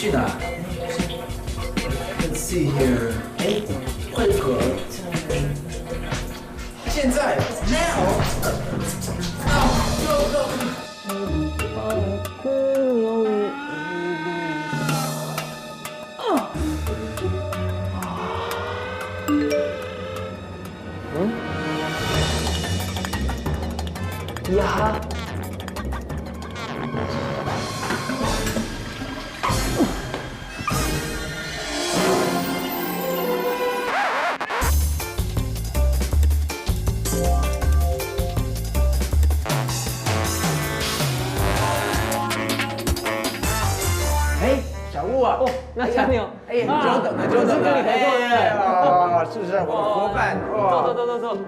去哪 ？Let's see here。哎，会合。现在 now。Go go。呀！哎，小雾啊！哦，那小牛，哎，久等了，久等了。跟你合作对不对？哦，是不是我的伙伴？走。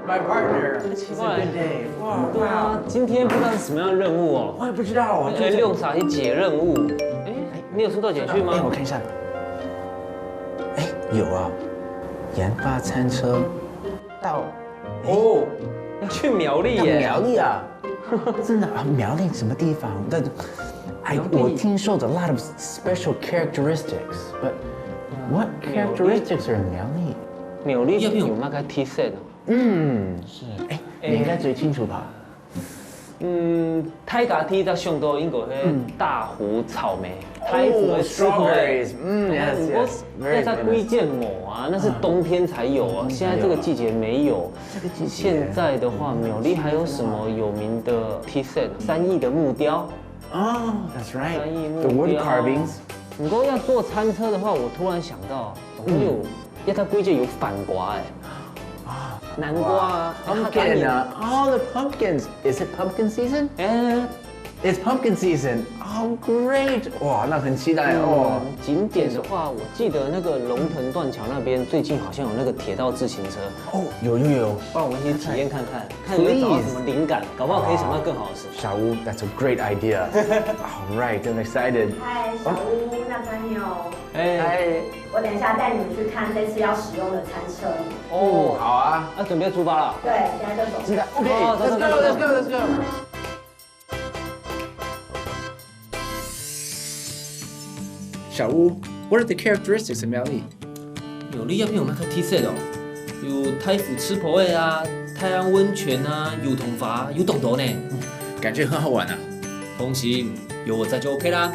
My partner。奇怪 It's a good day。哇，对啊，今天不知道是什么样的任务哦。我也不知道，哎，六傻去解任务。哎，你有收到简讯吗？哎，我看一下。哎，有啊，研发餐车到哦，要去苗栗耶。苗栗啊，真的啊，苗栗什么地方？但我听说 a lot of special characteristics, but what characteristics are 苗栗？苗栗有那个 T set 哦。嗯，是。哎，你应该最清楚吧？泰嘎 T 在上多英国迄大湖草莓，泰湖的 strawberries，要在龟见某啊，那是冬天才有啊，现在这个季节没有。这个季节。现在的话，苗栗还有什么有名的 T set？ 3亿的木雕。哦 ，That's right。 3亿木 The 雕。 wood carvings。如果要做餐车的话，我突然想到，要在龟界有反瓜哎。南瓜啊 ，pumpkin 啊 ，all the pumpkins. Is it pumpkin season? 哎 It's pumpkin season. Oh, great! 哇，那很期待哦。景点的话，我记得那个龙腾断桥那边最近好像有那个铁道自行车，哦，有，不然我们一起体验看看，看有没有找到什么灵感，搞不好可以想到更好的事。小屋 ，That's a great idea. All right, I'm excited. 嗨，小屋，那朋友，哎，我等一下带你们去看这次要使用的餐车。哦，好啊，那准备出发了。对，现在就走。是的 OK, 哦 let's 走 go, 走 let's 走 go, let's go. 小屋 ，What are the characteristics of 苗栗？苗栗那边有那个 T set 哦，有太府吃婆味啊，太阳温泉啊，有桶筏，有洞头呢，感觉很好玩啊。放心，有我在就 OK 啦。